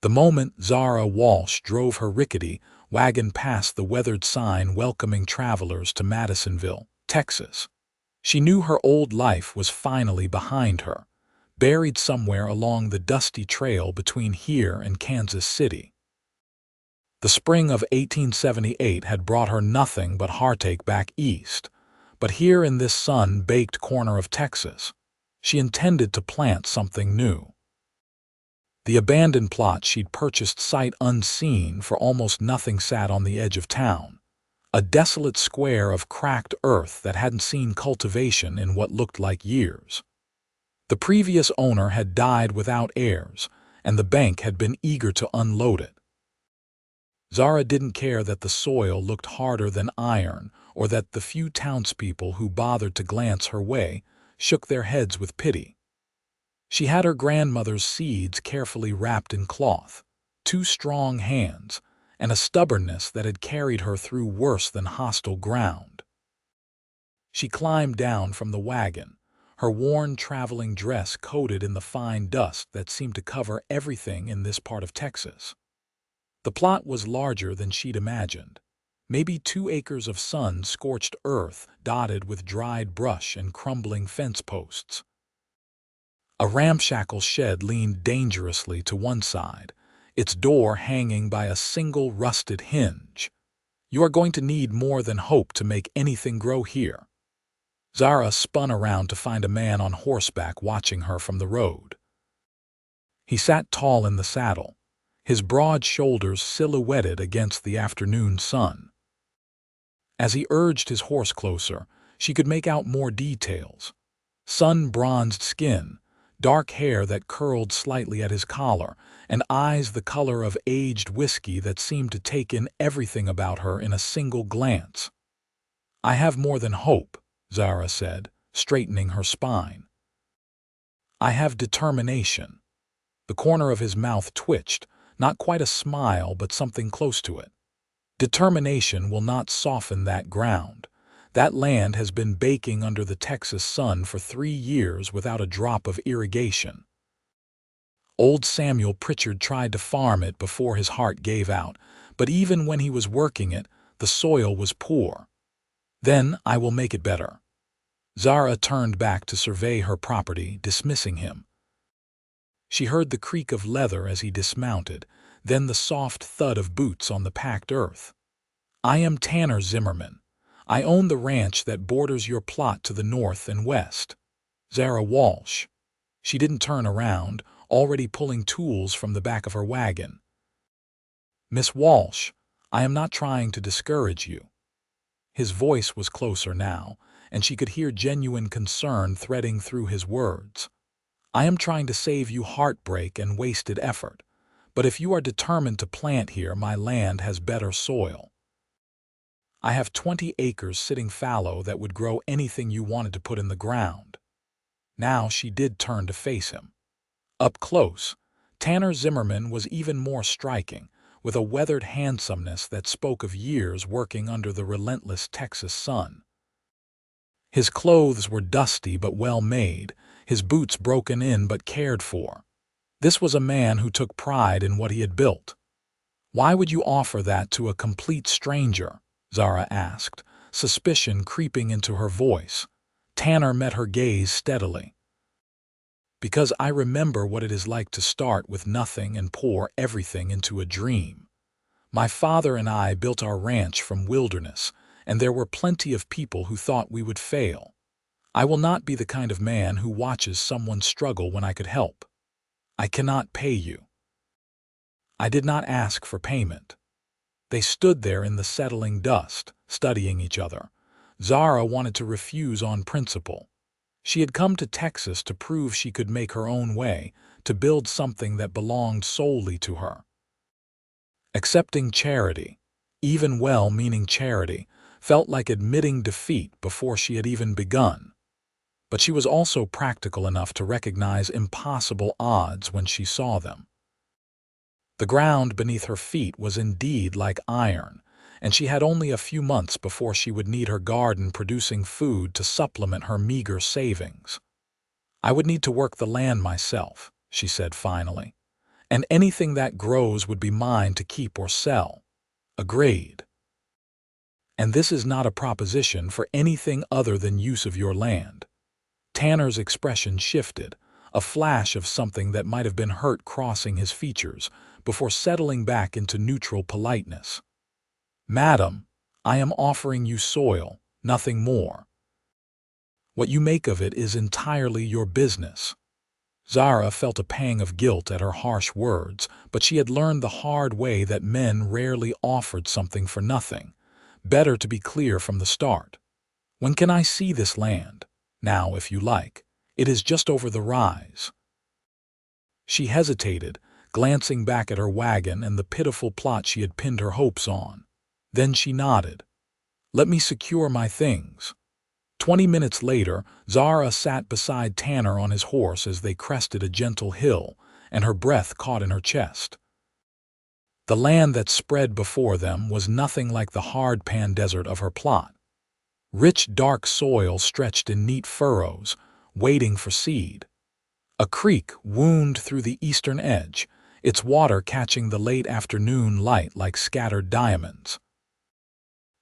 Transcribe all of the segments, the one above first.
The moment Zara Walsh drove her rickety wagon past the weathered sign welcoming travelers to Madisonville, Texas, she knew her old life was finally behind her, buried somewhere along the dusty trail between here and Kansas City. The spring of 1878 had brought her nothing but heartache back east, but here in this sun-baked corner of Texas, she intended to plant something new. The abandoned plot she'd purchased sight unseen for almost nothing sat on the edge of town, a desolate square of cracked earth that hadn't seen cultivation in what looked like years. The previous owner had died without heirs, and the bank had been eager to unload it. Zara didn't care that the soil looked harder than iron, or that the few townspeople who bothered to glance her way shook their heads with pity. She had her grandmother's seeds carefully wrapped in cloth, 2 strong hands, and a stubbornness that had carried her through worse than hostile ground. She climbed down from the wagon, her worn traveling dress coated in the fine dust that seemed to cover everything in this part of Texas. The plot was larger than she'd imagined, maybe 2 acres of sun-scorched earth dotted with dried brush and crumbling fence posts. A ramshackle shed leaned dangerously to one side, its door hanging by a single rusted hinge. "You are going to need more than hope to make anything grow here." Zara spun around to find a man on horseback watching her from the road. He sat tall in the saddle, his broad shoulders silhouetted against the afternoon sun. As he urged his horse closer, she could make out more details. Sun-bronzed skin, dark hair that curled slightly at his collar, and eyes the color of aged whiskey that seemed to take in everything about her in a single glance. "I have more than hope," Zara said, straightening her spine. "I have determination." The corner of his mouth twitched, not quite a smile but something close to it. "Determination will not soften that ground. That land has been baking under the Texas sun for 3 years without a drop of irrigation. Old Samuel Pritchard tried to farm it before his heart gave out, but even when he was working it, the soil was poor. Then I will make it better." Zara turned back to survey her property, dismissing him. She heard the creak of leather as he dismounted, then the soft thud of boots on the packed earth. "I am Tanner Zimmerman. I own the ranch that borders your plot to the north and west. Zara Walsh." She didn't turn around, already pulling tools from the back of her wagon. "Miss Walsh, I am not trying to discourage you." His voice was closer now, and she could hear genuine concern threading through his words. "I am trying to save you heartbreak and wasted effort, but if you are determined to plant here, my land has better soil. I have 20 acres sitting fallow that would grow anything you wanted to put in the ground." Now she did turn to face him. Up close, Tanner Zimmerman was even more striking, with a weathered handsomeness that spoke of years working under the relentless Texas sun. His clothes were dusty but well made, his boots broken in but cared for. This was a man who took pride in what he had built. "Why would you offer that to a complete stranger?" Zara asked, suspicion creeping into her voice. Tanner met her gaze steadily. "Because I remember what it is like to start with nothing and pour everything into a dream. My father and I built our ranch from wilderness, and there were plenty of people who thought we would fail. I will not be the kind of man who watches someone struggle when I could help. I cannot pay you." I did not ask for payment. They stood there in the settling dust, studying each other. Zara wanted to refuse on principle. She had come to Texas to prove she could make her own way, to build something that belonged solely to her. Accepting charity, even well-meaning charity, felt like admitting defeat before she had even begun. But she was also practical enough to recognize impossible odds when she saw them. The ground beneath her feet was indeed like iron, and she had only a few months before she would need her garden producing food to supplement her meager savings. "I would need to work the land myself," she said finally, and anything that grows would be mine to keep or sell. Agreed. And this is not a proposition for anything other than use of your land. Tanner's expression shifted, a flash of something that might have been hurt crossing his features, before settling back into neutral politeness. Madam, I am offering you soil, nothing more. What you make of it is entirely your business. Zara felt a pang of guilt at her harsh words, but she had learned the hard way that men rarely offered something for nothing. Better to be clear from the start. When can I see this land? Now, if you like. It is just over the rise. She hesitated, glancing back at her wagon and the pitiful plot she had pinned her hopes on. Then she nodded. Let me secure my things. 20 minutes later, Zara sat beside Tanner on his horse as they crested a gentle hill, and her breath caught in her chest. The land that spread before them was nothing like the hard-pan desert of her plot. Rich, dark soil stretched in neat furrows, waiting for seed. A creek wound through the eastern edge, its water catching the late afternoon light like scattered diamonds.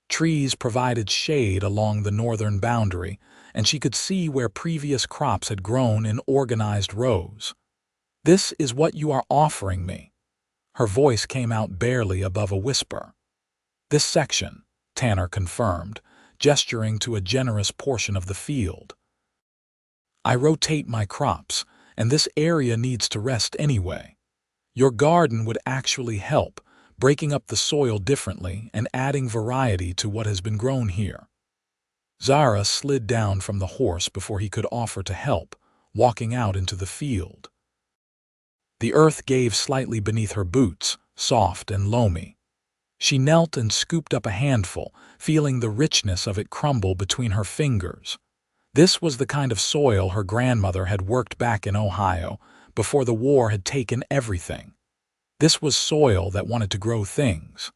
Trees provided shade along the northern boundary, and she could see where previous crops had grown in organized rows. This is what you are offering me. Her voice came out barely above a whisper. This section, Tanner confirmed, gesturing to a generous portion of the field. I rotate my crops, and this area needs to rest anyway. Your garden would actually help, breaking up the soil differently and adding variety to what has been grown here. Zara slid down from the horse before he could offer to help, walking out into the field. The earth gave slightly beneath her boots, soft and loamy. She knelt and scooped up a handful, feeling the richness of it crumble between her fingers. This was the kind of soil her grandmother had worked back in Ohio, before the war had taken everything. This was soil that wanted to grow things.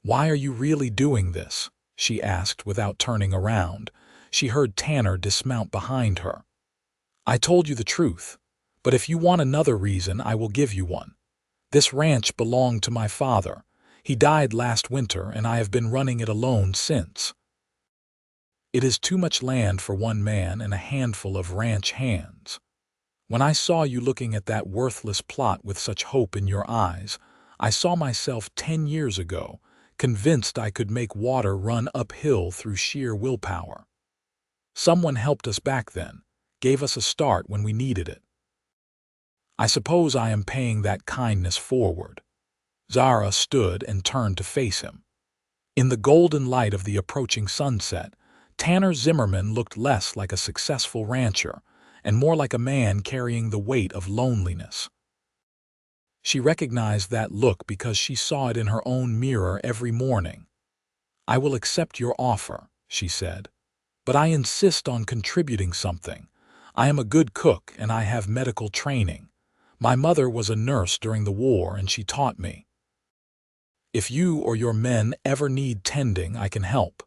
Why are you really doing this? She asked without turning around. She heard Tanner dismount behind her. I told you the truth, but if you want another reason, I will give you one. This ranch belonged to my father. He died last winter, and I have been running it alone since. It is too much land for one man and a handful of ranch hands. When I saw you looking at that worthless plot with such hope in your eyes, I saw myself 10 years ago, convinced I could make water run uphill through sheer willpower. Someone helped us back then, gave us a start when we needed it. I suppose I am paying that kindness forward. Zara stood and turned to face him. In the golden light of the approaching sunset, Tanner Zimmerman looked less like a successful rancher and more like a man carrying the weight of loneliness. She recognized that look because she saw it in her own mirror every morning. I will accept your offer, she said, but I insist on contributing something. I am a good cook and I have medical training. My mother was a nurse during the war and she taught me. If you or your men ever need tending, I can help.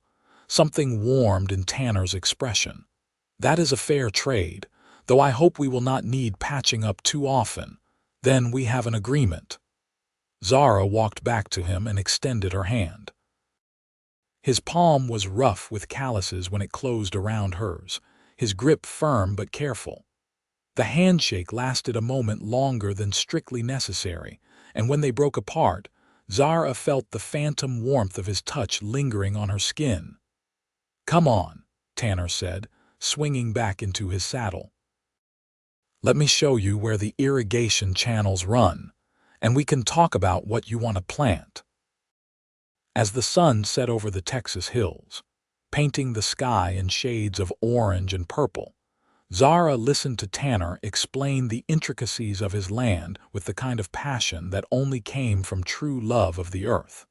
Something warmed in Tanner's expression. That is a fair trade, though I hope we will not need patching up too often. Then we have an agreement. Zara walked back to him and extended her hand. His palm was rough with calluses when it closed around hers, his grip firm but careful. The handshake lasted a moment longer than strictly necessary, and when they broke apart, Zara felt the phantom warmth of his touch lingering on her skin. Come on, Tanner said, swinging back into his saddle. Let me show you where the irrigation channels run, and we can talk about what you want to plant. As the sun set over the Texas hills, painting the sky in shades of orange and purple, Zara listened to Tanner explain the intricacies of his land with the kind of passion that only came from true love of the earth.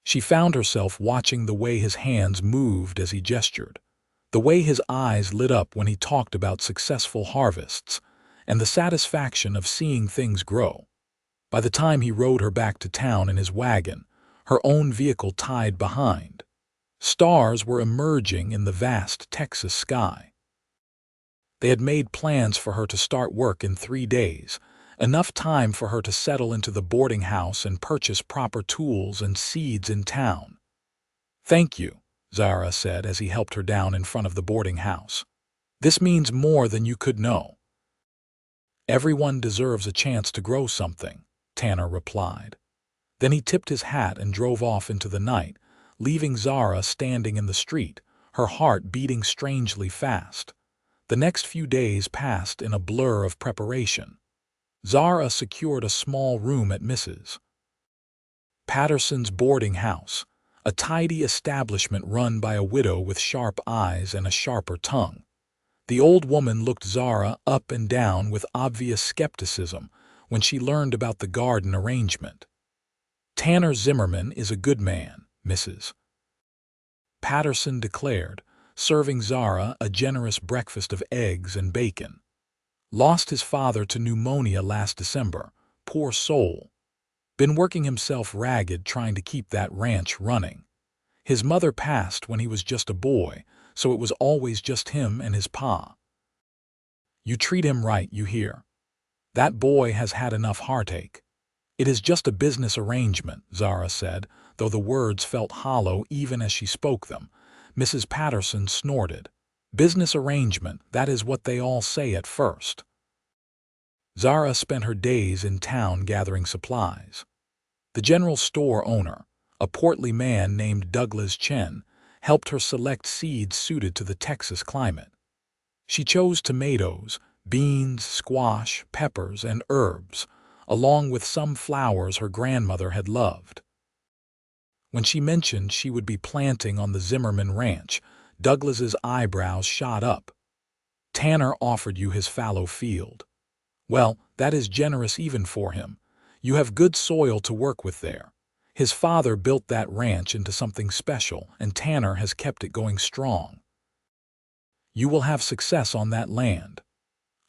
She found herself watching the way his hands moved as he gestured, the way his eyes lit up when he talked about successful harvests, and the satisfaction of seeing things grow. By the time he rode her back to town in his wagon, her own vehicle tied behind, stars were emerging in the vast Texas sky. They had made plans for her to start work in 3 days, enough time for her to settle into the boarding house and purchase proper tools and seeds in town. "Thank you," Zara said as he helped her down in front of the boarding house. "This means more than you could know." "Everyone deserves a chance to grow something," Tanner replied. Then he tipped his hat and drove off into the night, leaving Zara standing in the street, her heart beating strangely fast. The next few days passed in a blur of preparation. Zara secured a small room at Mrs. Patterson's boarding house, a tidy establishment run by a widow with sharp eyes and a sharper tongue. The old woman looked Zara up and down with obvious skepticism when she learned about the garden arrangement. "Tanner Zimmerman is a good man," Mrs. Patterson declared, serving Zara a generous breakfast of eggs and bacon. "Lost his father to pneumonia last December, poor soul. Been working himself ragged trying to keep that ranch running. His mother passed when he was just a boy, so it was always just him and his pa. You treat him right, you hear. That boy has had enough heartache." "It is just a business arrangement," Zara said, though the words felt hollow even as she spoke them. Mrs. Patterson snorted. "Business arrangement, that is what they all say at first." Zara spent her days in town gathering supplies. The general store owner, a portly man named Douglas Chen, helped her select seeds suited to the Texas climate. She chose tomatoes, beans, squash, peppers, and herbs, along with some flowers her grandmother had loved. When she mentioned she would be planting on the Zimmerman ranch, Douglas's eyebrows shot up. "Tanner offered you his fallow field. Well, that is generous even for him. You have good soil to work with there. His father built that ranch into something special, and Tanner has kept it going strong. You will have success on that land."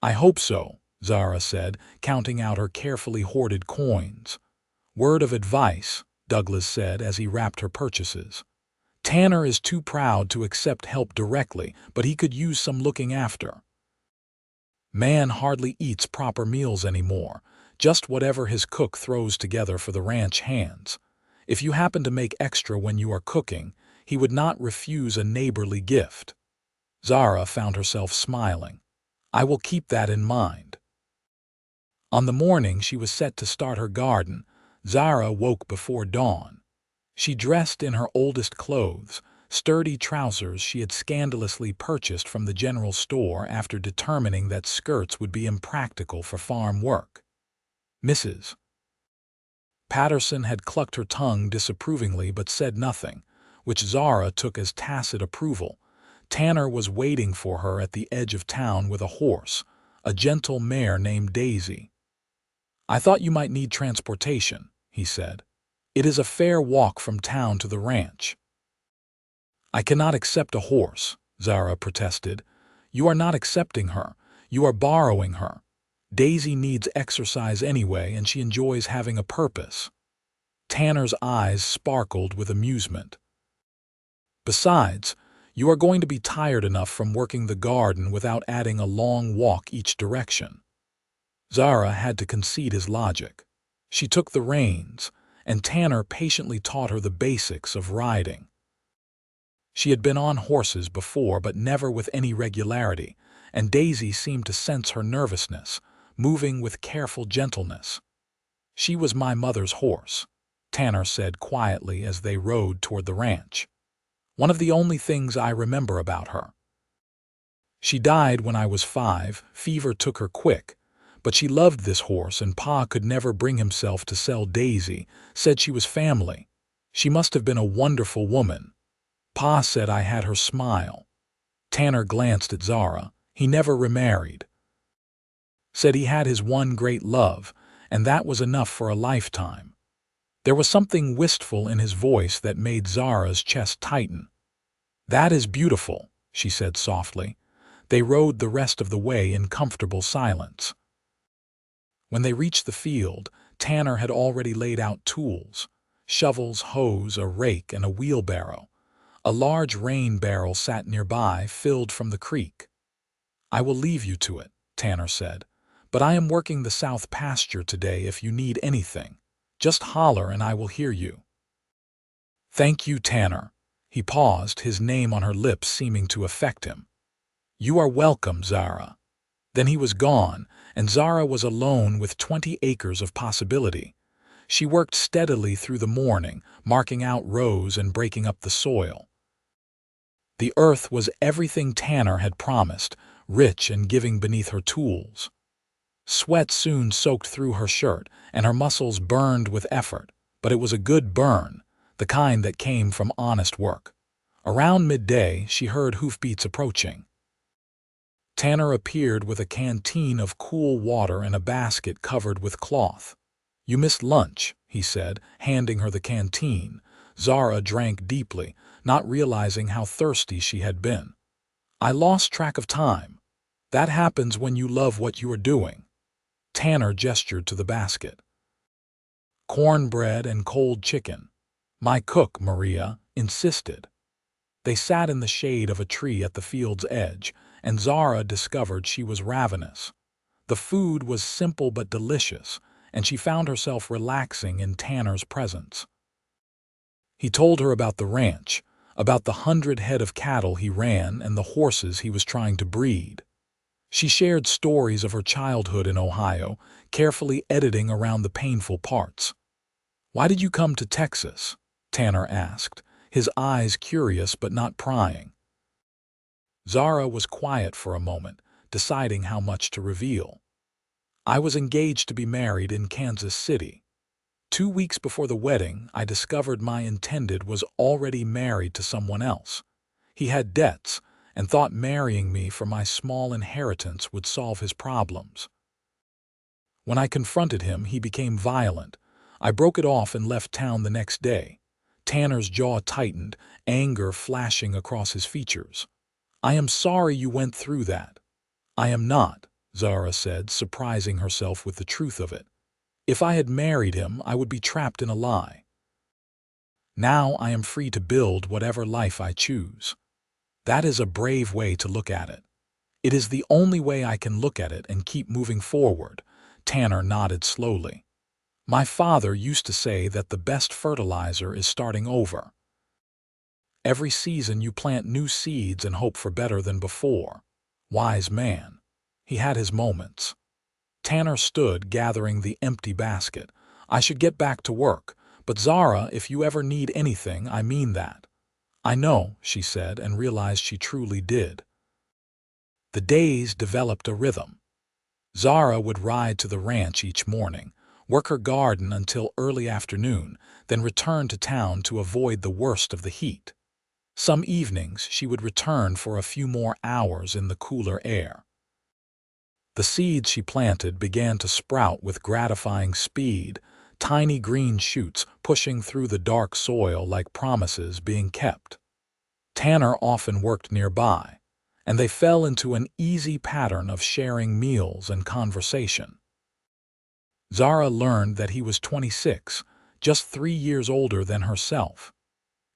"I hope so," Zara said, counting out her carefully hoarded coins. "Word of advice," Douglas said as he wrapped her purchases. "Tanner is too proud to accept help directly, but he could use some looking after. Man hardly eats proper meals anymore, just whatever his cook throws together for the ranch hands. If you happen to make extra when you are cooking, he would not refuse a neighborly gift." Zara found herself smiling. "I will keep that in mind." On the morning she was set to start her garden, Zara woke before dawn. She dressed in her oldest clothes, sturdy trousers she had scandalously purchased from the general store after determining that skirts would be impractical for farm work. Mrs. Patterson had clucked her tongue disapprovingly but said nothing, which Zara took as tacit approval. Tanner was waiting for her at the edge of town with a horse, a gentle mare named Daisy. "I thought you might need transportation," he said. "It is a fair walk from town to the ranch." "I cannot accept a horse," Zara protested. "You are not accepting her. You are borrowing her. Daisy needs exercise anyway, and she enjoys having a purpose." Tanner's eyes sparkled with amusement. "Besides, you are going to be tired enough from working the garden without adding a long walk each direction." Zara had to concede his logic. She took the reins, and Tanner patiently taught her the basics of riding. She had been on horses before, but never with any regularity, and Daisy seemed to sense her nervousness, moving with careful gentleness. "She was my mother's horse," Tanner said quietly as they rode toward the ranch. "One of the only things I remember about her. She died when I was 5, fever took her quick, but she loved this horse and Pa could never bring himself to sell Daisy, said she was family. She must have been a wonderful woman. Pa said I had her smile." Tanner glanced at Zara. "He never remarried. Said he had his one great love, and that was enough for a lifetime." There was something wistful in his voice that made Zara's chest tighten. "That is beautiful," she said softly. They rode the rest of the way in comfortable silence. When they reached the field, Tanner had already laid out tools: shovels, hose, a rake, and a wheelbarrow. A large rain barrel sat nearby, filled from the creek. "I will leave you to it," Tanner said, but I am working the south pasture today if you need anything. Just holler and I will hear you." "Thank you, Tanner." He paused, his name on her lips seeming to affect him. "You are welcome, Zara." Then he was gone, and Zara was alone with 20 acres of possibility. She worked steadily through the morning, marking out rows and breaking up the soil. The earth was everything Tanner had promised, rich and giving beneath her tools. Sweat soon soaked through her shirt, and her muscles burned with effort, but it was a good burn, the kind that came from honest work. Around midday, she heard hoofbeats approaching. Tanner appeared with a canteen of cool water and a basket covered with cloth. "You missed lunch," he said, handing her the canteen. Zara drank deeply, not realizing how thirsty she had been. "I lost track of time. That happens when you love what you are doing." Tanner gestured to the basket. "Cornbread and cold chicken. My cook, Maria, insisted." They sat in the shade of a tree at the field's edge, and Zara discovered she was ravenous. The food was simple but delicious, and she found herself relaxing in Tanner's presence. He told her about the ranch, about the 100 head of cattle he ran and the horses he was trying to breed. She shared stories of her childhood in Ohio, carefully editing around the painful parts. "Why did you come to Texas?" Tanner asked, his eyes curious but not prying. Zara was quiet for a moment, deciding how much to reveal. "I was engaged to be married in Kansas City. 2 weeks before the wedding, I discovered my intended was already married to someone else. He had debts and thought marrying me for my small inheritance would solve his problems. When I confronted him, he became violent. I broke it off and left town the next day." Tanner's jaw tightened, anger flashing across his features. "I am sorry you went through that." "I am not," Zara said, surprising herself with the truth of it. "If I had married him, I would be trapped in a lie. Now I am free to build whatever life I choose." "That is a brave way to look at it." "It is the only way I can look at it and keep moving forward." Tanner nodded slowly. "My father used to say that the best fertilizer is starting over. Every season you plant new seeds and hope for better than before." Wise man. He had his moments. Tanner stood, gathering the empty basket. "I should get back to work, but Zara, if you ever need anything, I mean that." "I know," she said, and realized she truly did. The days developed a rhythm. Zara would ride to the ranch each morning, work her garden until early afternoon, then return to town to avoid the worst of the heat. Some evenings she would return for a few more hours in the cooler air. The seeds she planted began to sprout with gratifying speed, tiny green shoots pushing through the dark soil like promises being kept. Tanner often worked nearby, and they fell into an easy pattern of sharing meals and conversation. Zara learned that he was 26, just 3 years older than herself.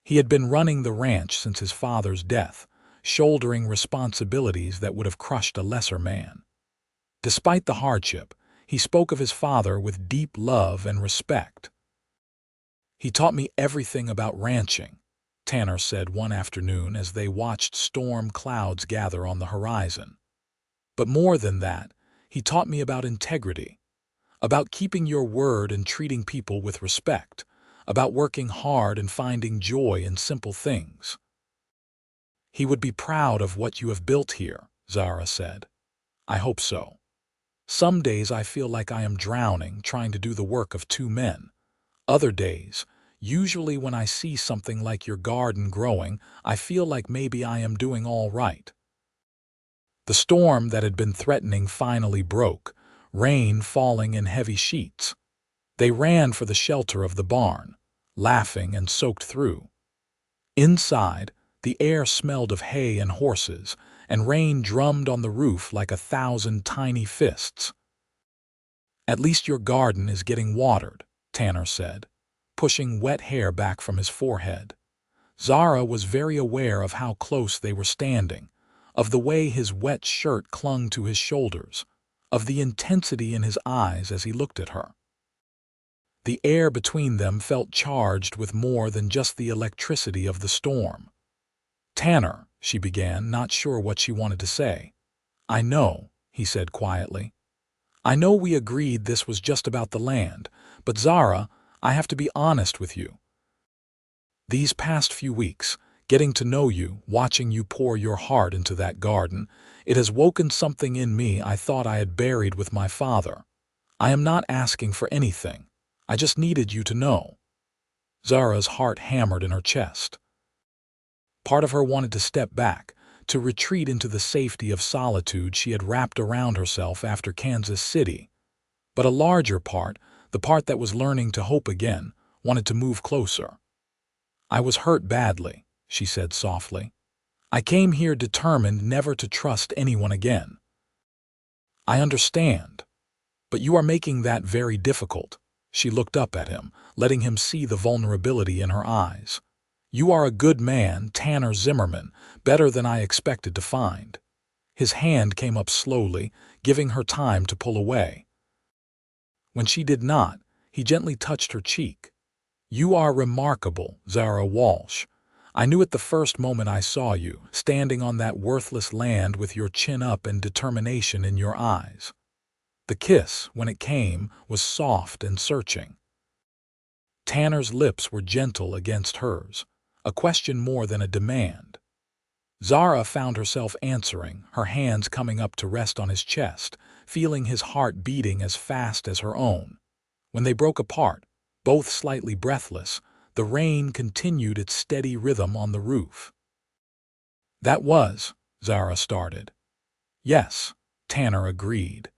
He had been running the ranch since his father's death, shouldering responsibilities that would have crushed a lesser man. Despite the hardship, he spoke of his father with deep love and respect. "He taught me everything about ranching," Tanner said one afternoon as they watched storm clouds gather on the horizon. "But more than that, he taught me about integrity, about keeping your word and treating people with respect, about working hard and finding joy in simple things." "He would be proud of what you have built here," Zara said. "I hope so. Some days I feel like I am drowning, trying to do the work of 2 men. Other days, usually when I see something like your garden growing, I feel like maybe I am doing all right." The storm that had been threatening finally broke, rain falling in heavy sheets. They ran for the shelter of the barn, laughing and soaked through. Inside, the air smelled of hay and horses, and rain drummed on the roof like 1,000 tiny fists. "At least your garden is getting watered," Tanner said, pushing wet hair back from his forehead. Zara was very aware of how close they were standing, of the way his wet shirt clung to his shoulders, of the intensity in his eyes as he looked at her. The air between them felt charged with more than just the electricity of the storm. "Tanner," she began, not sure what she wanted to say. "I know," he said quietly. "I know we agreed this was just about the land, but Zara, I have to be honest with you. These past few weeks, getting to know you, watching you pour your heart into that garden, it has woken something in me I thought I had buried with my father. I am not asking for anything. I just needed you to know." Zara's heart hammered in her chest. Part of her wanted to step back, to retreat into the safety of solitude she had wrapped around herself after Kansas City. But a larger part, the part that was learning to hope again, wanted to move closer. "I was hurt badly," she said softly. "I came here determined never to trust anyone again." "I understand. But you are making that very difficult." She looked up at him, letting him see the vulnerability in her eyes. "You are a good man, Tanner Zimmerman, better than I expected to find." His hand came up slowly, giving her time to pull away. When she did not, he gently touched her cheek. "You are remarkable, Zara Walsh. I knew it the first moment I saw you, standing on that worthless land with your chin up and determination in your eyes." The kiss, when it came, was soft and searching. Tanner's lips were gentle against hers, a question more than a demand. Zara found herself answering, her hands coming up to rest on his chest, feeling his heart beating as fast as her own. When they broke apart, both slightly breathless, the rain continued its steady rhythm on the roof. "That was," Zara started. "Yes," Tanner agreed.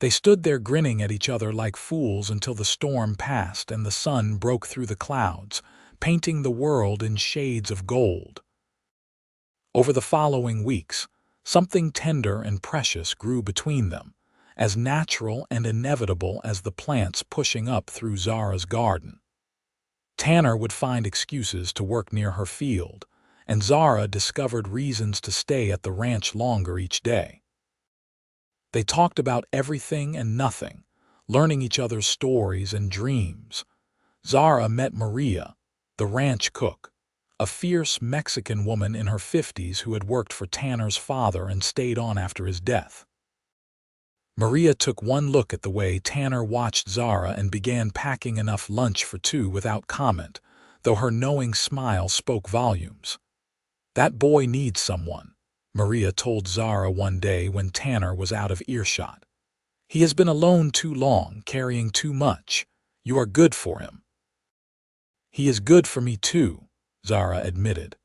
They stood there grinning at each other like fools until the storm passed and the sun broke through the clouds, painting the world in shades of gold. Over the following weeks, something tender and precious grew between them, as natural and inevitable as the plants pushing up through Zara's garden. Tanner would find excuses to work near her field, and Zara discovered reasons to stay at the ranch longer each day. They talked about everything and nothing, learning each other's stories and dreams. Zara met Maria, the ranch cook, a fierce Mexican woman in her 50s who had worked for Tanner's father and stayed on after his death. Maria took one look at the way Tanner watched Zara and began packing enough lunch for two without comment, though her knowing smile spoke volumes. "That boy needs someone," Maria told Zara one day when Tanner was out of earshot. "He has been alone too long, carrying too much. You are good for him." "He is good for me too," Zara admitted.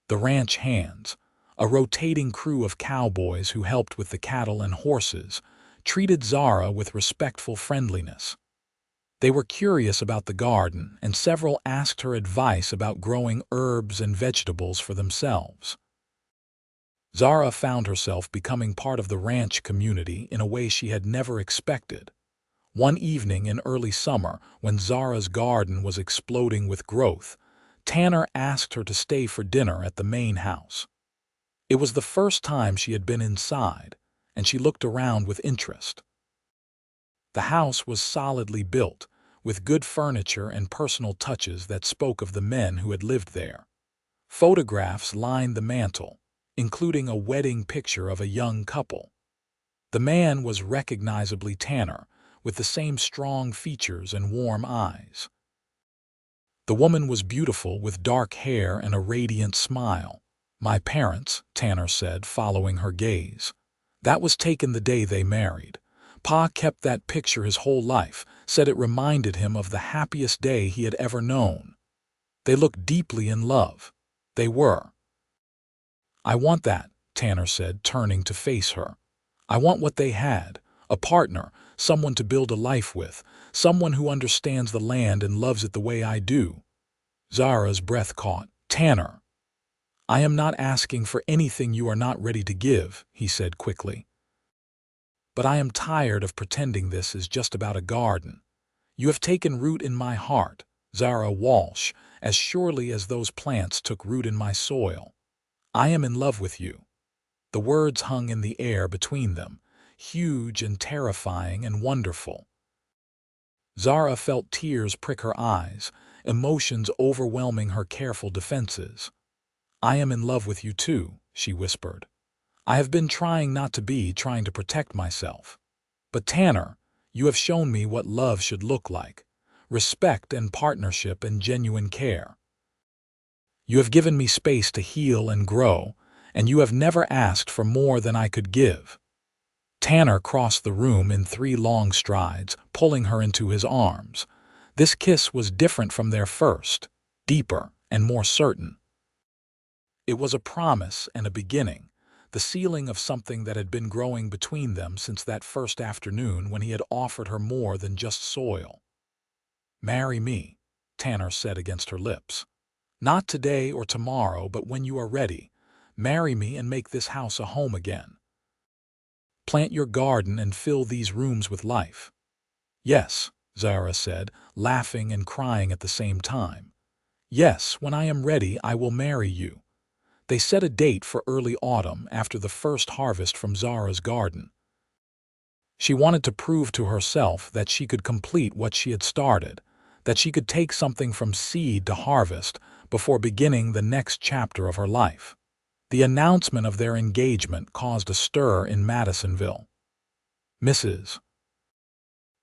The ranch hands, a rotating crew of cowboys who helped with the cattle and horses, treated Zara with respectful friendliness. They were curious about the garden, and several asked her advice about growing herbs and vegetables for themselves. Zara found herself becoming part of the ranch community in a way she had never expected. One evening in early summer, when Zara's garden was exploding with growth, Tanner asked her to stay for dinner at the main house. It was the first time she had been inside, and she looked around with interest. The house was solidly built, with good furniture and personal touches that spoke of the men who had lived there. Photographs lined the mantel, including a wedding picture of a young couple. The man was recognizably Tanner, with the same strong features and warm eyes. The woman was beautiful, with dark hair and a radiant smile. "My parents," Tanner said, following her gaze. "That was taken the day they married. Pa kept that picture his whole life, said it reminded him of the happiest day he had ever known. They looked deeply in love. They were." "I want that," Tanner said, turning to face her. "I want what they had, a partner, someone to build a life with, someone who understands the land and loves it the way I do." Zara's breath caught. "Tanner, I am not asking for anything you are not ready to give," he said quickly. "But I am tired of pretending this is just about a garden. You have taken root in my heart, Zara Walsh, as surely as those plants took root in my soil. I am in love with you." The words hung in the air between them, huge and terrifying and wonderful. Zara felt tears prick her eyes, emotions overwhelming her careful defenses. "I am in love with you too," she whispered. "I have been trying not to be, trying to protect myself. But Tanner, you have shown me what love should look like. Respect and partnership and genuine care. You have given me space to heal and grow, and you have never asked for more than I could give." Tanner crossed the room in 3 long strides, pulling her into his arms. This kiss was different from their first, deeper and more certain. It was a promise and a beginning, the sealing of something that had been growing between them since that first afternoon when he had offered her more than just soil. "Marry me," Tanner said against her lips. "Not today or tomorrow, but when you are ready. Marry me and make this house a home again. Plant your garden and fill these rooms with life." "Yes," Zara said, laughing and crying at the same time. "Yes, when I am ready, I will marry you." They set a date for early autumn after the first harvest from Zara's garden. She wanted to prove to herself that she could complete what she had started, that she could take something from seed to harvest before beginning the next chapter of her life. The announcement of their engagement caused a stir in Madisonville. Mrs.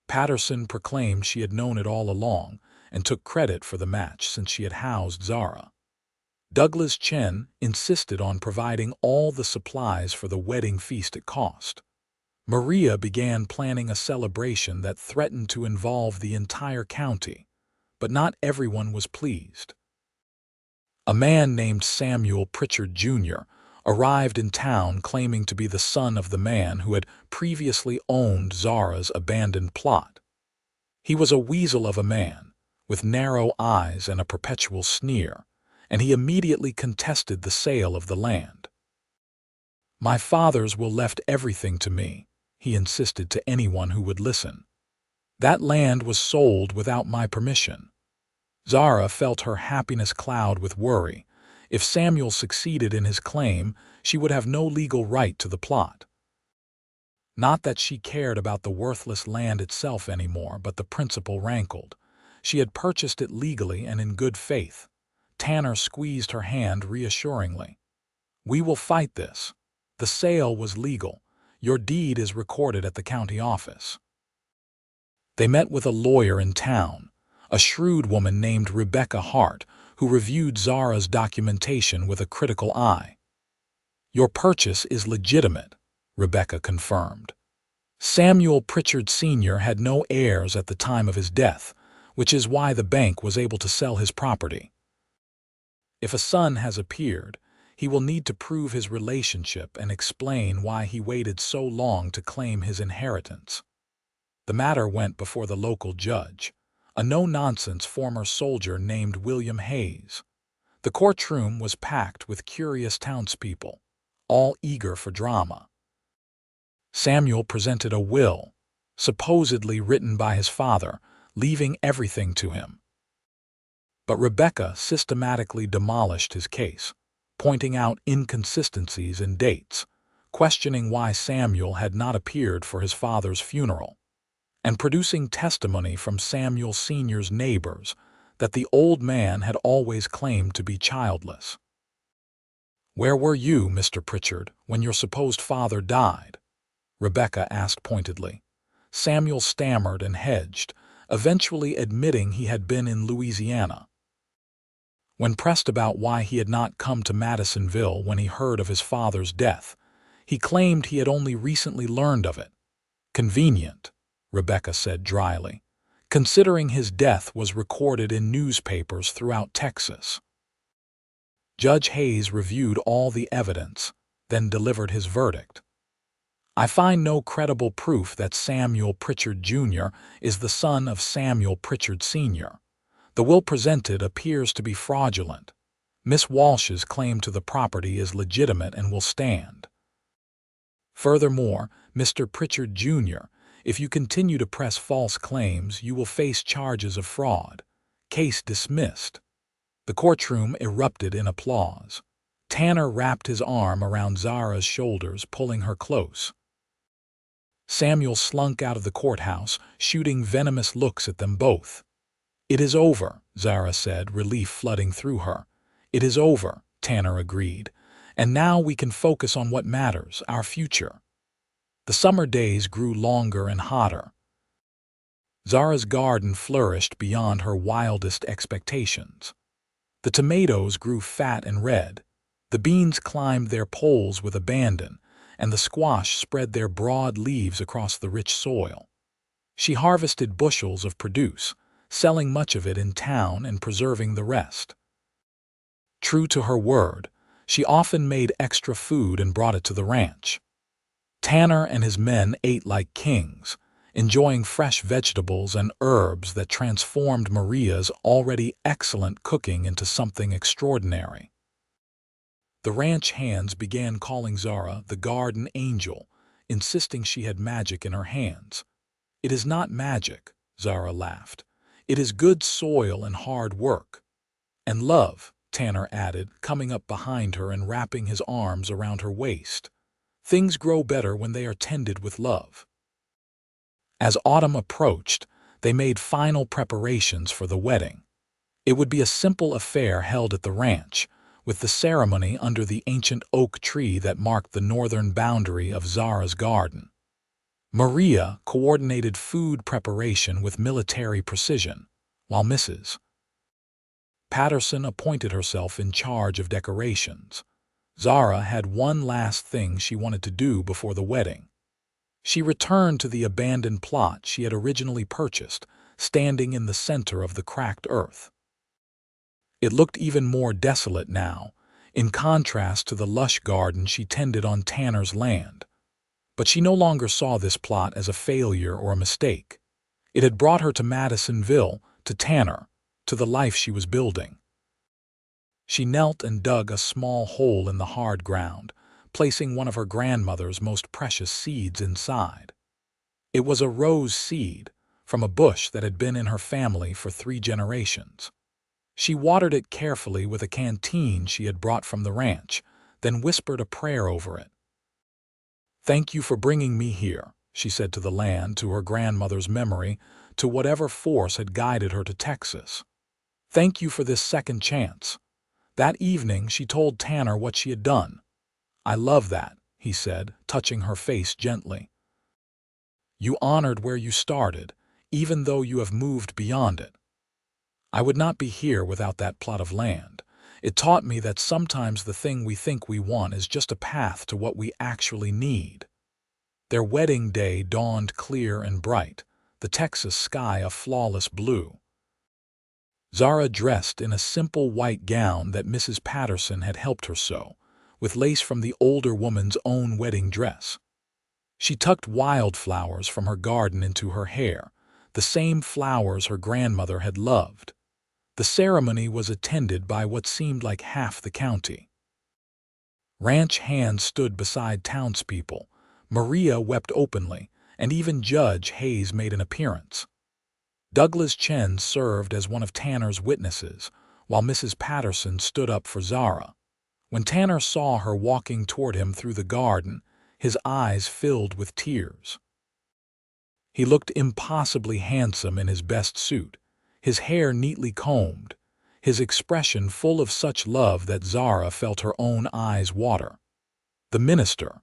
Patterson proclaimed she had known it all along and took credit for the match since she had housed Zara. Douglas Chen insisted on providing all the supplies for the wedding feast it cost. Maria began planning a celebration that threatened to involve the entire county, but not everyone was pleased. A man named Samuel Pritchard, Jr. arrived in town claiming to be the son of the man who had previously owned Zara's abandoned plot. He was a weasel of a man, with narrow eyes and a perpetual sneer, and he immediately contested the sale of the land. "My father's will left everything to me," he insisted to anyone who would listen. "That land was sold without my permission." Zara felt her happiness cloud with worry. If Samuel succeeded in his claim, she would have no legal right to the plot. Not that she cared about the worthless land itself anymore, but the principle rankled. She had purchased it legally and in good faith. Tanner squeezed her hand reassuringly. "We will fight this. The sale was legal. Your deed is recorded at the county office." They met with a lawyer in town, a shrewd woman named Rebecca Hart, who reviewed Zara's documentation with a critical eye. "Your purchase is legitimate," Rebecca confirmed. "Samuel Pritchard Sr. had no heirs at the time of his death, which is why the bank was able to sell his property. If a son has appeared, he will need to prove his relationship and explain why he waited so long to claim his inheritance." The matter went before the local judge, a no-nonsense former soldier named William Hayes. The courtroom was packed with curious townspeople, all eager for drama. Samuel presented a will, supposedly written by his father, leaving everything to him. But Rebecca systematically demolished his case, pointing out inconsistencies in dates, questioning why Samuel had not appeared for his father's funeral, and producing testimony from Samuel Sr.'s neighbors that the old man had always claimed to be childless. "Where were you, Mr. Pritchard, when your supposed father died?" Rebecca asked pointedly. Samuel stammered and hedged, eventually admitting he had been in Louisiana. When pressed about why he had not come to Madisonville when he heard of his father's death, he claimed he had only recently learned of it. "Convenient," Rebecca said dryly, "considering his death was recorded in newspapers throughout Texas." Judge Hayes reviewed all the evidence, then delivered his verdict. "I find no credible proof that Samuel Pritchard Jr. is the son of Samuel Pritchard Sr. The will presented appears to be fraudulent. Miss Walsh's claim to the property is legitimate and will stand. Furthermore, Mr. Pritchard Jr., if you continue to press false claims, you will face charges of fraud. Case dismissed." The courtroom erupted in applause. Tanner wrapped his arm around Zara's shoulders, pulling her close. Samuel slunk out of the courthouse, shooting venomous looks at them both. "It is over," Zara said, relief flooding through her. "It is over," Tanner agreed. "And now we can focus on what matters, our future." The summer days grew longer and hotter. Zara's garden flourished beyond her wildest expectations. The tomatoes grew fat and red, the beans climbed their poles with abandon, and the squash spread their broad leaves across the rich soil. She harvested bushels of produce, selling much of it in town and preserving the rest. True to her word, she often made extra food and brought it to the ranch. Tanner and his men ate like kings, enjoying fresh vegetables and herbs that transformed Maria's already excellent cooking into something extraordinary. The ranch hands began calling Zara the garden angel, insisting she had magic in her hands. "It is not magic," Zara laughed. "It is good soil and hard work." "And love," Tanner added, coming up behind her and wrapping his arms around her waist. "Things grow better when they are tended with love." As autumn approached, they made final preparations for the wedding. It would be a simple affair held at the ranch, with the ceremony under the ancient oak tree that marked the northern boundary of Zara's garden. Maria coordinated food preparation with military precision, while Mrs. Patterson appointed herself in charge of decorations. Zara had one last thing she wanted to do before the wedding. She returned to the abandoned plot she had originally purchased, standing in the center of the cracked earth. It looked even more desolate now, in contrast to the lush garden she tended on Tanner's land. But she no longer saw this plot as a failure or a mistake. It had brought her to Madisonville, to Tanner, to the life she was building. She knelt and dug a small hole in the hard ground, placing one of her grandmother's most precious seeds inside. It was a rose seed, from a bush that had been in her family for 3 generations. She watered it carefully with a canteen she had brought from the ranch, then whispered a prayer over it. "Thank you for bringing me here," she said to the land, to her grandmother's memory, to whatever force had guided her to Texas. "Thank you for this second chance." That evening she told Tanner what she had done. "I love that," he said, touching her face gently. "You honored where you started, even though you have moved beyond it. I would not be here without that plot of land. It taught me that sometimes the thing we think we want is just a path to what we actually need." Their wedding day dawned clear and bright, the Texas sky a flawless blue. Zara dressed in a simple white gown that Mrs. Patterson had helped her sew, with lace from the older woman's own wedding dress. She tucked wildflowers from her garden into her hair, the same flowers her grandmother had loved. The ceremony was attended by what seemed like half the county. Ranch hands stood beside townspeople, Maria wept openly, and even Judge Hayes made an appearance. Douglas Chen served as one of Tanner's witnesses, while Mrs. Patterson stood up for Zara. When Tanner saw her walking toward him through the garden, his eyes filled with tears. He looked impossibly handsome in his best suit, his hair neatly combed, his expression full of such love that Zara felt her own eyes water. The minister,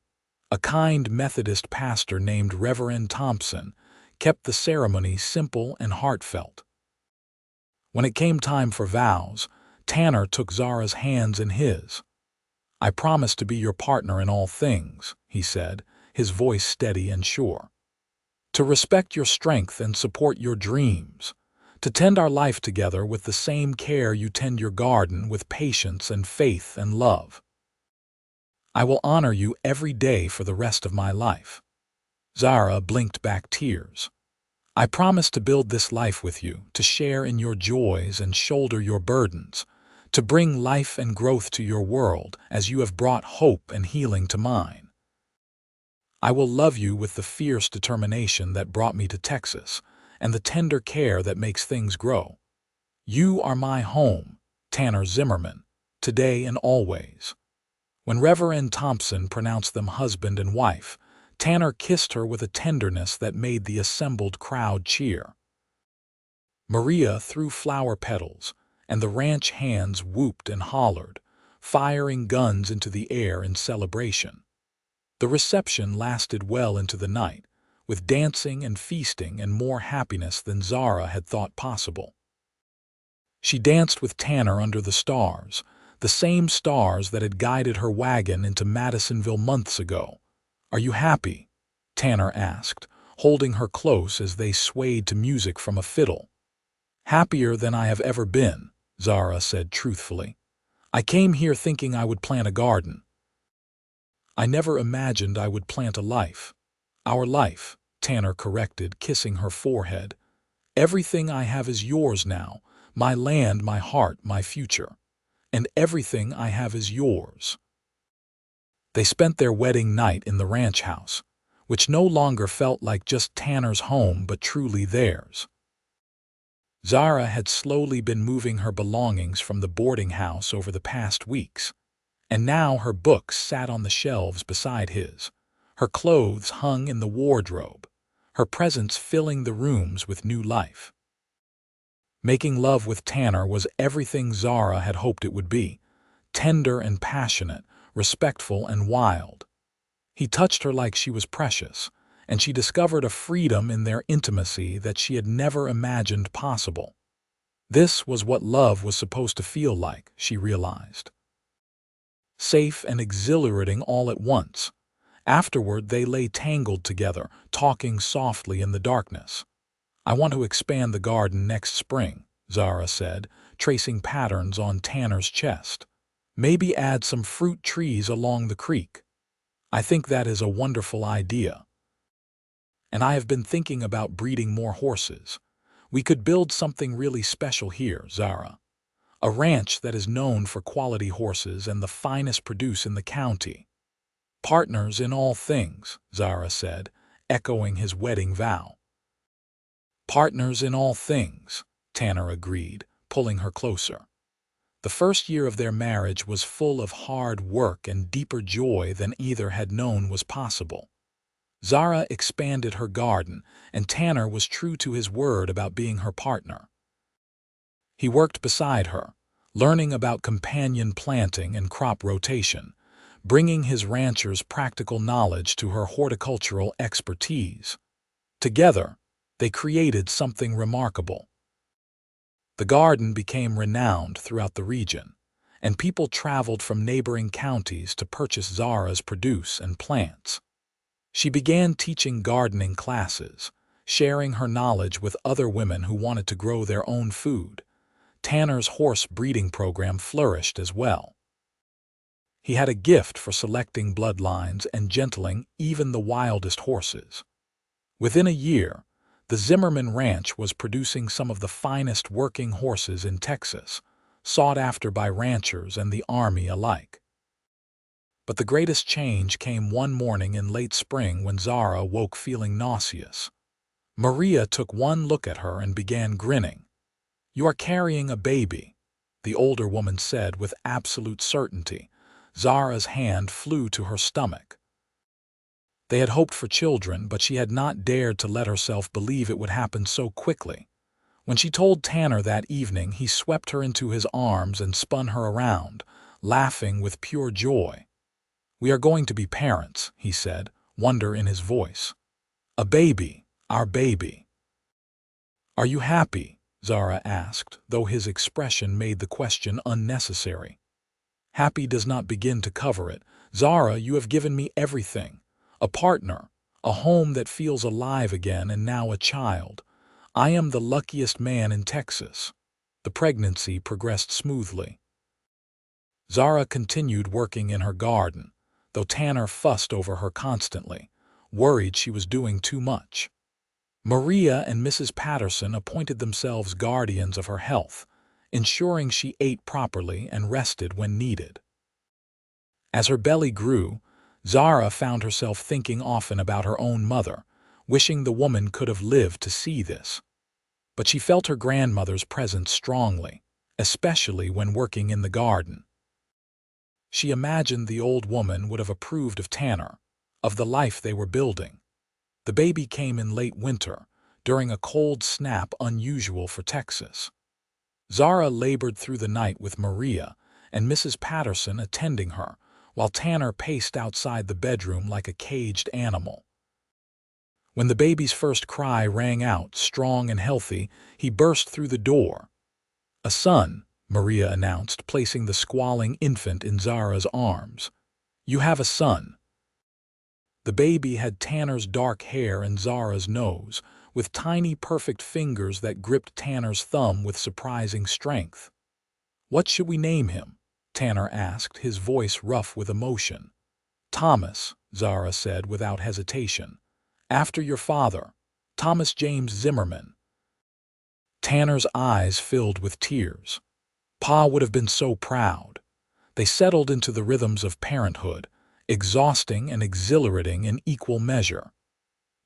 a kind Methodist pastor named Reverend Thompson, kept the ceremony simple and heartfelt. When it came time for vows, Tanner took Zara's hands in his. "I promise to be your partner in all things," he said, his voice steady and sure. "To respect your strength and support your dreams. To tend our life together with the same care you tend your garden, with patience and faith and love. I will honor you every day for the rest of my life." Zara blinked back tears. "I promise to build this life with you, to share in your joys and shoulder your burdens, to bring life and growth to your world as you have brought hope and healing to mine. I will love you with the fierce determination that brought me to Texas and the tender care that makes things grow. You are my home, Tanner Zimmerman, today and always." When Reverend Thompson pronounced them husband and wife, Tanner kissed her with a tenderness that made the assembled crowd cheer. Maria threw flower petals, and the ranch hands whooped and hollered, firing guns into the air in celebration. The reception lasted well into the night, with dancing and feasting and more happiness than Zara had thought possible. She danced with Tanner under the same stars that had guided her wagon into Madisonville months ago. "Are you happy?" Tanner asked, holding her close as they swayed to music from a fiddle. "Happier than I have ever been," Zara said truthfully. "I came here thinking I would plant a garden. I never imagined I would plant a life." "Our life," Tanner corrected, kissing her forehead. "Everything I have is yours now, my land, my heart, my future. And everything I have is yours." They spent their wedding night in the ranch house, which no longer felt like just Tanner's home but truly theirs. Zara had slowly been moving her belongings from the boarding house over the past weeks, and now her books sat on the shelves beside his, her clothes hung in the wardrobe, her presence filling the rooms with new life. Making love with Tanner was everything Zara had hoped it would be, tender and passionate, respectful and wild. He touched her like she was precious, and she discovered a freedom in their intimacy that she had never imagined possible. This was what love was supposed to feel like, she realized. Safe and exhilarating all at once. Afterward, they lay tangled together, talking softly in the darkness. "I want to expand the garden next spring," Zara said, tracing patterns on Tanner's chest. "Maybe add some fruit trees along the creek. I think that is a wonderful idea. And I have been thinking about breeding more horses. We could build something really special here, Zara. A ranch that is known for quality horses and the finest produce in the county." "Partners in all things," Zara said, echoing his wedding vow. "Partners in all things," Tanner agreed, pulling her closer. The first year of their marriage was full of hard work and deeper joy than either had known was possible. Zara expanded her garden, and Tanner was true to his word about being her partner. He worked beside her, learning about companion planting and crop rotation, bringing his rancher's practical knowledge to her horticultural expertise. Together, they created something remarkable. The garden became renowned throughout the region, and people traveled from neighboring counties to purchase Zara's produce and plants. She began teaching gardening classes, sharing her knowledge with other women who wanted to grow their own food. Tanner's horse breeding program flourished as well. He had a gift for selecting bloodlines and gentling even the wildest horses. Within a year, the Zimmerman Ranch was producing some of the finest working horses in Texas, sought after by ranchers and the Army alike. But the greatest change came one morning in late spring when Zara woke feeling nauseous. Maria took one look at her and began grinning. "You are carrying a baby," the older woman said with absolute certainty. Zara's hand flew to her stomach. They had hoped for children, but she had not dared to let herself believe it would happen so quickly. When she told Tanner that evening, he swept her into his arms and spun her around, laughing with pure joy. "We are going to be parents," he said, wonder in his voice. "A baby, our baby." "Are you happy?" Zara asked, though his expression made the question unnecessary. "Happy does not begin to cover it. Zara, you have given me everything. A partner, a home that feels alive again, and now a child. I am the luckiest man in Texas." The pregnancy progressed smoothly. Zara continued working in her garden, though Tanner fussed over her constantly, worried she was doing too much. Maria and Mrs. Patterson appointed themselves guardians of her health, ensuring she ate properly and rested when needed. As her belly grew, Zara found herself thinking often about her own mother, wishing the woman could have lived to see this. But she felt her grandmother's presence strongly, especially when working in the garden. She imagined the old woman would have approved of Tanner, of the life they were building. The baby came in late winter, during a cold snap unusual for Texas. Zara labored through the night with Maria and Mrs. Patterson attending her, while Tanner paced outside the bedroom like a caged animal. When the baby's first cry rang out, strong and healthy, he burst through the door. "A son," Maria announced, placing the squalling infant in Zara's arms. "You have a son." The baby had Tanner's dark hair and Zara's nose, with tiny perfect fingers that gripped Tanner's thumb with surprising strength. "What should we name him?" Tanner asked, his voice rough with emotion. "Thomas," Zara said without hesitation. "After your father, Thomas James Zimmerman." Tanner's eyes filled with tears. Pa would have been so proud. They settled into the rhythms of parenthood, exhausting and exhilarating in equal measure.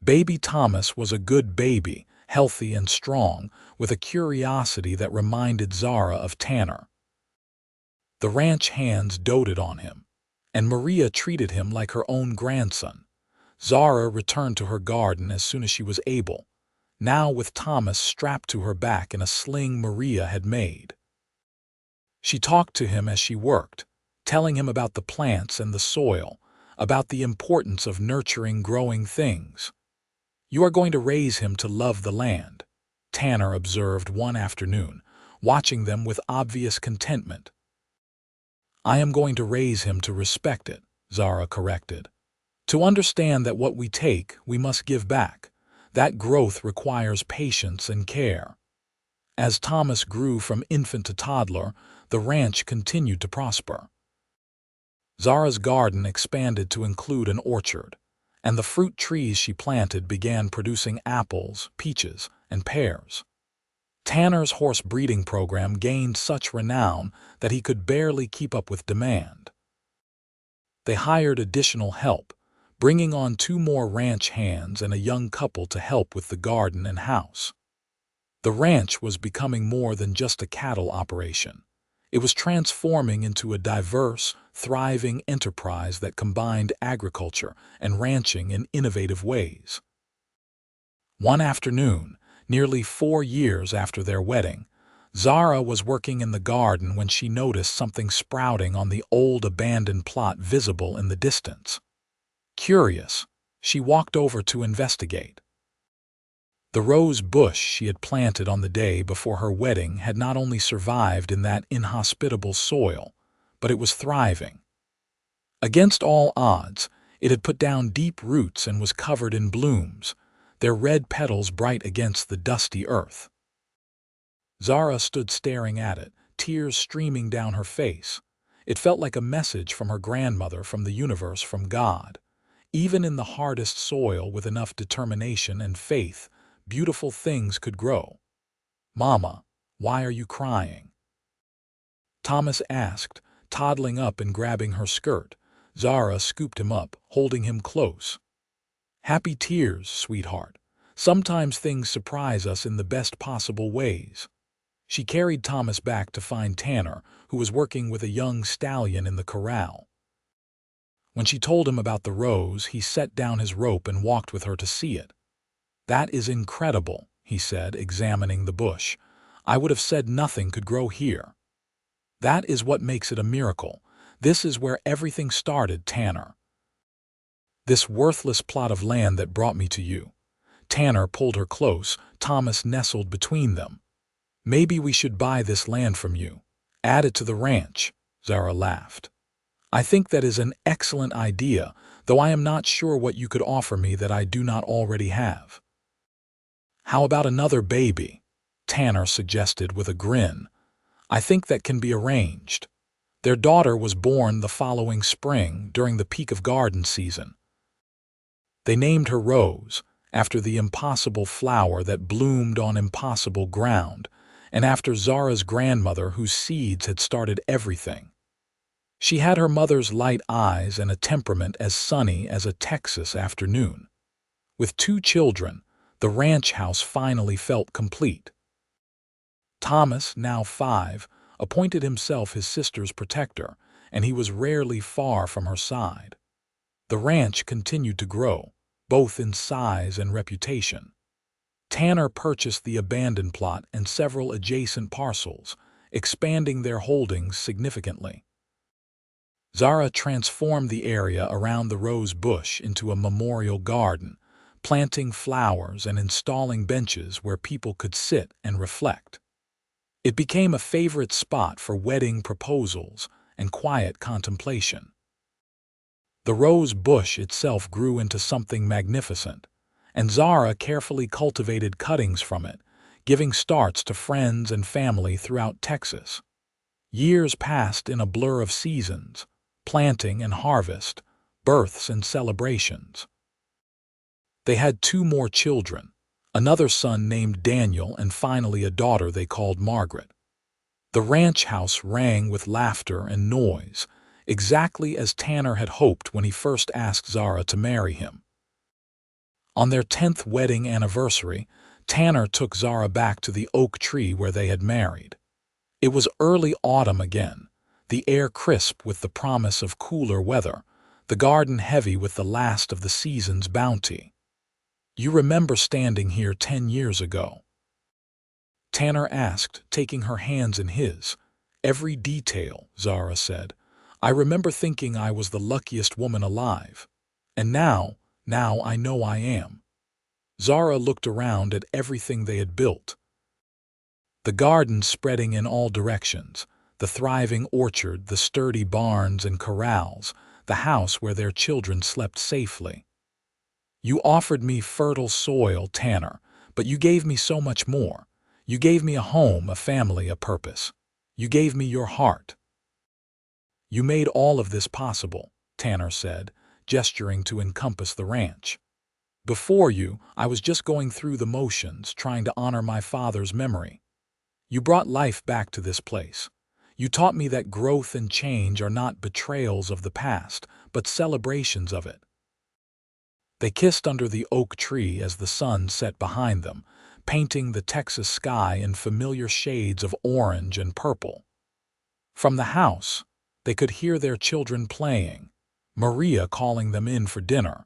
Baby Thomas was a good baby, healthy and strong, with a curiosity that reminded Zara of Tanner. The ranch hands doted on him, and Maria treated him like her own grandson. Zara returned to her garden as soon as she was able, now with Thomas strapped to her back in a sling Maria had made. She talked to him as she worked, telling him about the plants and the soil, about the importance of nurturing growing things. "You are going to raise him to love the land," Tanner observed one afternoon, watching them with obvious contentment. "I am going to raise him to respect it," Zara corrected. "To understand that what we take, we must give back. That growth requires patience and care." As Thomas grew from infant to toddler, the ranch continued to prosper. Zara's garden expanded to include an orchard, and the fruit trees she planted began producing apples, peaches, and pears. Tanner's horse breeding program gained such renown that he could barely keep up with demand. They hired additional help, bringing on 2 more ranch hands and a young couple to help with the garden and house. The ranch was becoming more than just a cattle operation. It was transforming into a diverse, thriving enterprise that combined agriculture and ranching in innovative ways. One afternoon, nearly 4 years after their wedding, Zara was working in the garden when she noticed something sprouting on the old abandoned plot visible in the distance. Curious, she walked over to investigate. The rose bush she had planted on the day before her wedding had not only survived in that inhospitable soil, but it was thriving. Against all odds, it had put down deep roots and was covered in blooms, their red petals bright against the dusty earth. Zara stood staring at it, tears streaming down her face. It felt like a message from her grandmother, from the universe, from God. Even in the hardest soil, with enough determination and faith, beautiful things could grow. "Mama, why are you crying?" Thomas asked, toddling up and grabbing her skirt. Zara scooped him up, holding him close. "Happy tears, sweetheart. Sometimes things surprise us in the best possible ways." She carried Thomas back to find Tanner, who was working with a young stallion in the corral. When she told him about the rose, he set down his rope and walked with her to see it. "That is incredible," he said, examining the bush. "I would have said nothing could grow here." "That is what makes it a miracle. This is where everything started, Tanner. This worthless plot of land that brought me to you." Tanner pulled her close, Thomas nestled between them. "Maybe we should buy this land from you. Add it to the ranch," Zara laughed. "I think that is an excellent idea, though I am not sure what you could offer me that I do not already have." "How about another baby?" Tanner suggested with a grin. "I think that can be arranged." Their daughter was born the following spring, during the peak of garden season. They named her Rose, after the impossible flower that bloomed on impossible ground, and after Zara's grandmother, whose seeds had started everything. She had her mother's light eyes and a temperament as sunny as a Texas afternoon. With 2 children, the ranch house finally felt complete. Thomas, now 5, appointed himself his sister's protector, and he was rarely far from her side. The ranch continued to grow, both in size and reputation. Tanner purchased the abandoned plot and several adjacent parcels, expanding their holdings significantly. Zara transformed the area around the rose bush into a memorial garden, planting flowers and installing benches where people could sit and reflect. It became a favorite spot for wedding proposals and quiet contemplation. The rose bush itself grew into something magnificent, and Zara carefully cultivated cuttings from it, giving starts to friends and family throughout Texas. Years passed in a blur of seasons, planting and harvest, births and celebrations. They had 2 more children, another son named Daniel and finally a daughter they called Margaret. The ranch house rang with laughter and noise, exactly as Tanner had hoped when he first asked Zara to marry him. On their 10th wedding anniversary, Tanner took Zara back to the oak tree where they had married. It was early autumn again, the air crisp with the promise of cooler weather, the garden heavy with the last of the season's bounty. "You remember standing here 10 years ago?" Tanner asked, taking her hands in his. "Every detail," Zara said. "I remember thinking I was the luckiest woman alive. And now I know I am." Zara looked around at everything they had built. The garden spreading in all directions, the thriving orchard, the sturdy barns and corrals, the house where their children slept safely. "You offered me fertile soil, Tanner, but you gave me so much more. You gave me a home, a family, a purpose. You gave me your heart." "You made all of this possible," Tanner said, gesturing to encompass the ranch. "Before you, I was just going through the motions, trying to honor my father's memory. You brought life back to this place. You taught me that growth and change are not betrayals of the past, but celebrations of it." They kissed under the oak tree as the sun set behind them, painting the Texas sky in familiar shades of orange and purple. From the house, they could hear their children playing, Maria calling them in for dinner,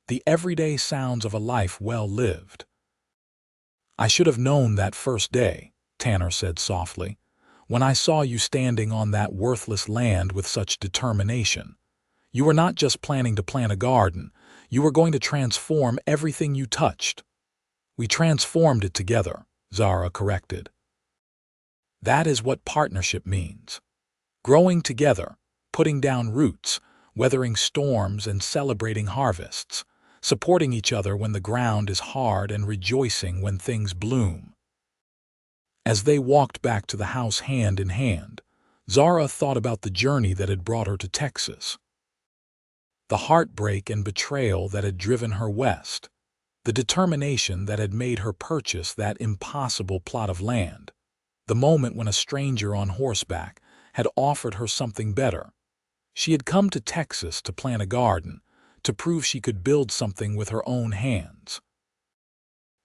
the everyday sounds of a life well lived. "I should have known that first day," Tanner said softly, "when I saw you standing on that worthless land with such determination. You were not just planning to plant a garden, you were going to transform everything you touched." "We transformed it together," Zara corrected. "That is what partnership means. Growing together, putting down roots, weathering storms and celebrating harvests, supporting each other when the ground is hard and rejoicing when things bloom." As they walked back to the house hand in hand, Zara thought about the journey that had brought her to Texas. The heartbreak and betrayal that had driven her west, the determination that had made her purchase that impossible plot of land, the moment when a stranger on horseback had offered her something better. She had come to Texas to plant a garden, to prove she could build something with her own hands.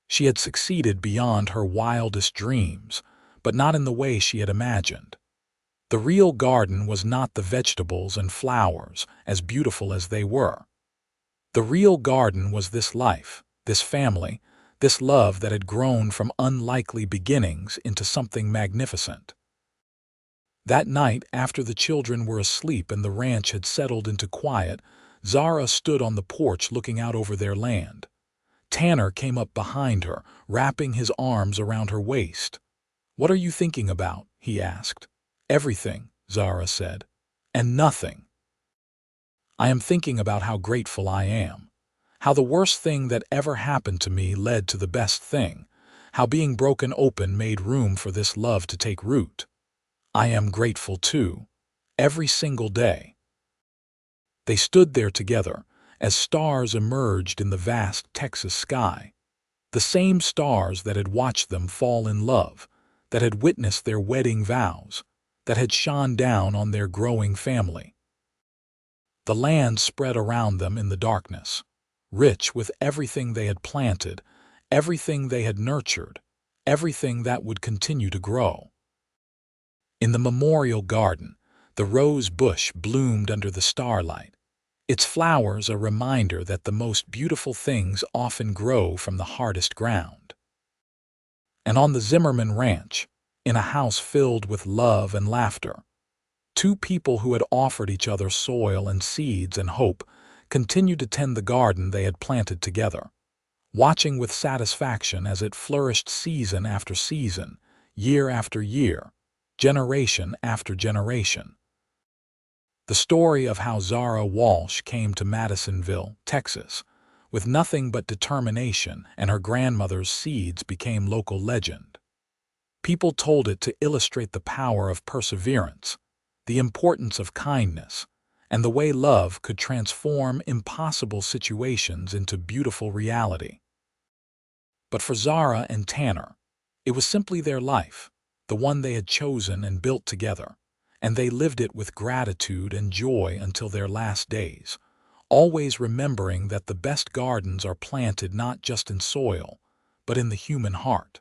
She had succeeded beyond her wildest dreams, but not in the way she had imagined. The real garden was not the vegetables and flowers, as beautiful as they were. The real garden was this life, this family, this love that had grown from unlikely beginnings into something magnificent. That night, after the children were asleep and the ranch had settled into quiet, Zara stood on the porch looking out over their land. Tanner came up behind her, wrapping his arms around her waist. "What are you thinking about?" he asked. "Everything," Zara said. "And nothing." "I am thinking about how grateful I am. How the worst thing that ever happened to me led to the best thing. How being broken open made room for this love to take root. I am grateful too. Every single day." They stood there together as stars emerged in the vast Texas sky. The same stars that had watched them fall in love, that had witnessed their wedding vows, that had shone down on their growing family. The land spread around them in the darkness, rich with everything they had planted, everything they had nurtured, everything that would continue to grow. In the memorial garden, the rose bush bloomed under the starlight, its flowers a reminder that the most beautiful things often grow from the hardest ground. And on the Zimmerman ranch, in a house filled with love and laughter, two people who had offered each other soil and seeds and hope continued to tend the garden they had planted together, watching with satisfaction as it flourished season after season, year after year, generation after generation. The story of how Zara Walsh came to Madisonville, Texas, with nothing but determination, and her grandmother's seeds became local legend. People told it to illustrate the power of perseverance, the importance of kindness, and the way love could transform impossible situations into beautiful reality. But for Zara and Tanner, it was simply their life, the one they had chosen and built together, and they lived it with gratitude and joy until their last days, always remembering that the best gardens are planted not just in soil, but in the human heart.